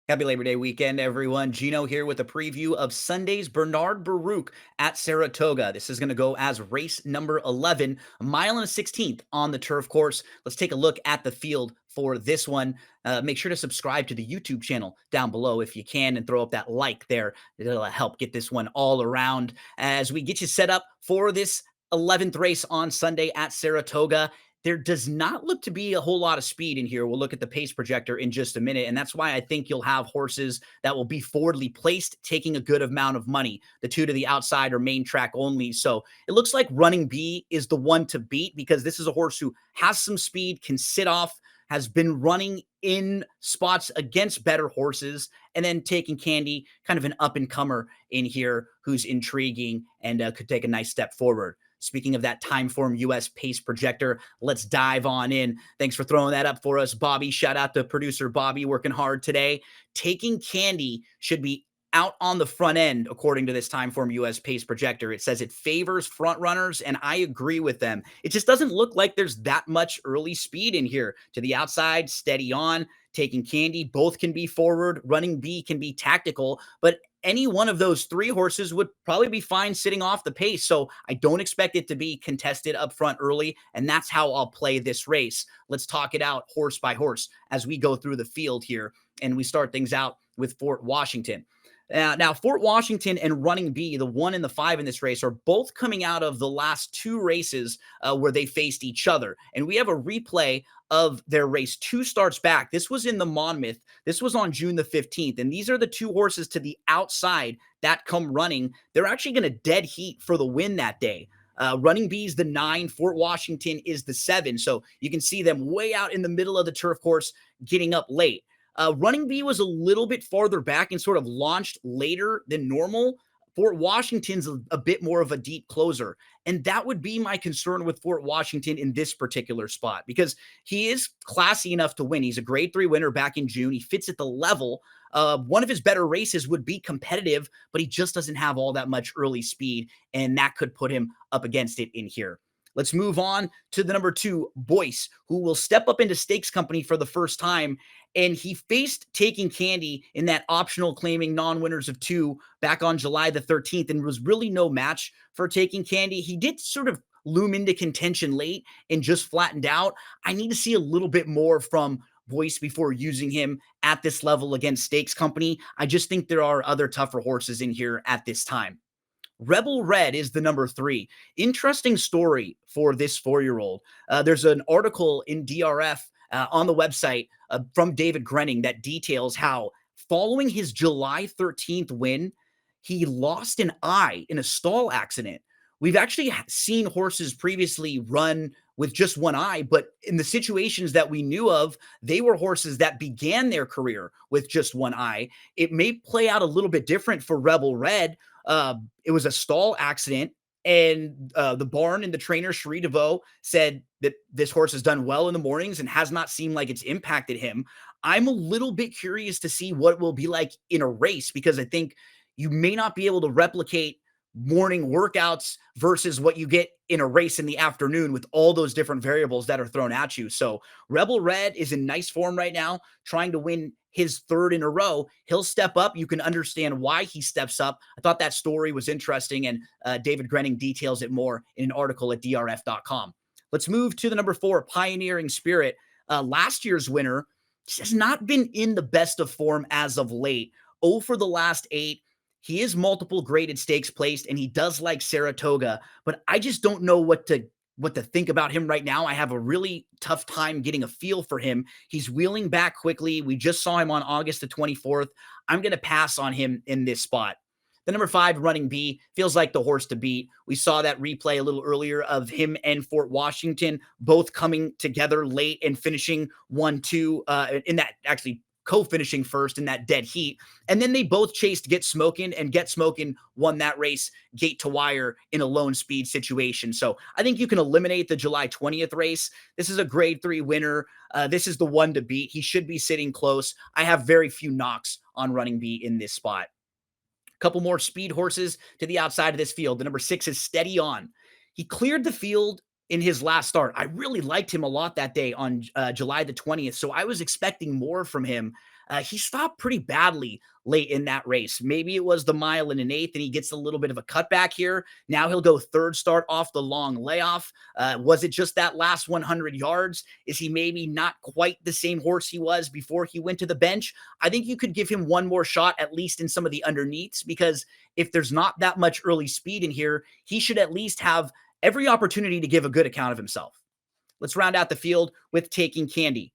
Happy Labor Day weekend, everyone. Gino here with a preview of Sunday's Bernard Baruch at Saratoga. This is going to go as race number 11, a mile and a 16th on the turf course. Let's take a look at the field for this one. Make sure to subscribe to the YouTube channel down below if you can and throw up that like there. It'll help get this one all around as we get you set up for this 11th race on Sunday at Saratoga. There does not look to be a whole lot of speed in here. We'll look at the pace projector in just a minute, and that's why I think you'll have horses that will be forwardly placed, taking a good amount of money. The two to the outside are main track only. So it looks like Running B is the one to beat because this is a horse who has some speed, can sit off, has been running in spots against better horses, and then Taking Candy, kind of an up-and-comer in here who's intriguing and could take a nice step forward. Speaking of that Timeform US pace projector, let's dive on in. Thanks for throwing that up for us, Bobby. Shout out to producer Bobby working hard today. Taking Candy should be out on the front end, according to this Timeform US pace projector. It says it favors front runners, and I agree with them. It just doesn't look like there's that much early speed in here. To the outside, steady on. Taking Candy, both can be forward. Running B can be tactical, but any one of those three horses would probably be fine sitting off the pace. So I don't expect it to be contested up front early, and that's how I'll play this race. Let's talk it out horse by horse as we go through the field here, and we start things out with Fort Washington. Now, Fort Washington and Running B, the 1 and the 5 in this race, are both coming out of the last two races where they faced each other. And we have a replay of their race 2 starts back. This was in the Monmouth. This was on June the 15th. And these are the two horses to the outside that come running. They're actually going to dead heat for the win that day. Running B is the 9. Fort Washington is the 7. So you can see them way out in the middle of the turf course getting up late. Running B was a little bit farther back and sort of launched later than normal. Fort Washington's a bit more of a deep closer. And that would be my concern with Fort Washington in this particular spot because he is classy enough to win. He's a grade 3 winner back in June. He fits at the level. One of his better races would be competitive, but he just doesn't have all that much early speed, and that could put him up against it in here. Let's move on to the number 2, Boyce, who will step up into stakes company for the first time. And he faced Taking Candy in that optional claiming non-winners of 2 back on July the 13th and was really no match for Taking Candy. He did sort of loom into contention late and just flattened out. I need to see a little bit more from Boyce before using him at this level against stakes company. I just think there are other tougher horses in here at this time. Rebel Red is the number 3. Interesting story for this 4-year-old. There's an article in DRF on the website from David Grenning that details how following his July 13th win, he lost an eye in a stall accident. We've actually seen horses previously run with just one eye, but in the situations that we knew of, they were horses that began their career with just one eye. It may play out a little bit different for Rebel Red. It was a stall accident, and the barn and the trainer, Cherie DeVoe, said that this horse has done well in the mornings and has not seemed like it's impacted him. I'm a little bit curious to see what it will be like in a race because I think you may not be able to replicate morning workouts versus what you get in a race in the afternoon with all those different variables that are thrown at you. So Rebel Red is in nice form right now, trying to win his 3rd in a row. He'll step up. You can understand why he steps up. I thought that story was interesting, and David Grenning details it more in an article at drf.com. Let's move to the number 4, Pioneering Spirit. Last year's winner has not been in the best of form as of late. 0 for the last 8. He is multiple graded stakes placed, and he does like Saratoga, but I just don't know what to think about him right now. I have a really tough time getting a feel for him. He's wheeling back quickly. We just saw him on August the 24th. I'm going to pass on him in this spot. The number 5, Running B, feels like the horse to beat. We saw that replay a little earlier of him and Fort Washington both coming together late and finishing 1-2 in that actually co-finishing first in that dead heat. And then they both chased Get Smokin', and Get Smokin' won that race gate to wire in a lone speed situation. So I think you can eliminate the July 20th race. This is a grade 3 winner. This is the one to beat. He should be sitting close. I have very few knocks on Running B in this spot. A couple more speed horses to the outside of this field. The number 6 is Steady On. He cleared the field in his last start. I really liked him a lot that day on July the 20th, so I was expecting more from him. He stopped pretty badly late in that race. Maybe it was the mile and an eighth, and he gets a little bit of a cutback here. Now he'll go third start off the long layoff. Was it just that last 100 yards? Is he maybe not quite the same horse he was before he went to the bench? I think you could give him one more shot, at least in some of the underneaths, because if there's not that much early speed in here, he should at least have every opportunity to give a good account of himself. Let's round out the field with Taking Candy.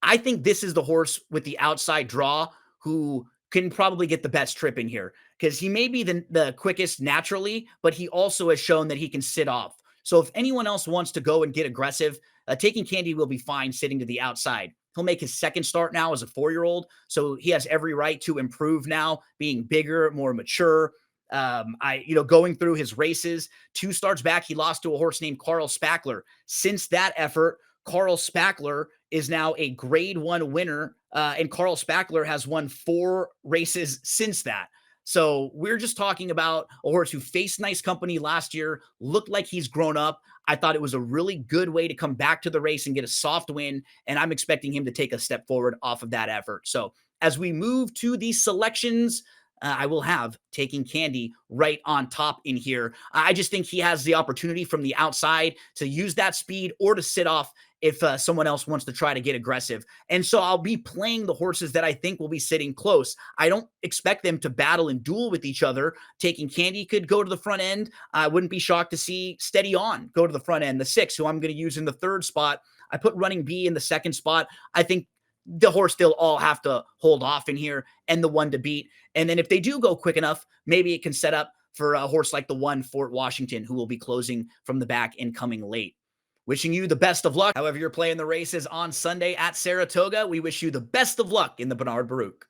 I think this is the horse with the outside draw who can probably get the best trip in here, because he may be the quickest naturally, but he also has shown that he can sit off. So if anyone else wants to go and get aggressive, Taking Candy will be fine sitting to the outside. He'll make his second start now as a 4-year-old, so he has every right to improve now, being bigger, more mature. Going through his races, 2 starts back, he lost to a horse named Carl Spackler. Since that effort, Carl Spackler is now a grade 1 winner, and Carl Spackler has won 4 races since that. So we're just talking about a horse who faced nice company last year, looked like he's grown up. I thought it was a really good way to come back to the race and get a soft win, and I'm expecting him to take a step forward off of that effort. So as we move to these selections, I will have Taking Candy right on top in here. I just think he has the opportunity from the outside to use that speed or to sit off if someone else wants to try to get aggressive. And so I'll be playing the horses that I think will be sitting close. I don't expect them to battle and duel with each other. Taking Candy could go to the front end. I wouldn't be shocked to see Steady On go to the front end, the 6, who I'm going to use in the 3rd spot. I put Running B in the 2nd spot. I think the horse they'll all have to hold off in here and the 1 to beat. And then if they do go quick enough, maybe it can set up for a horse like the 1 Fort Washington, who will be closing from the back and coming late. Wishing you the best of luck. However you're playing the races on Sunday at Saratoga, we wish you the best of luck in the Bernard Baruch.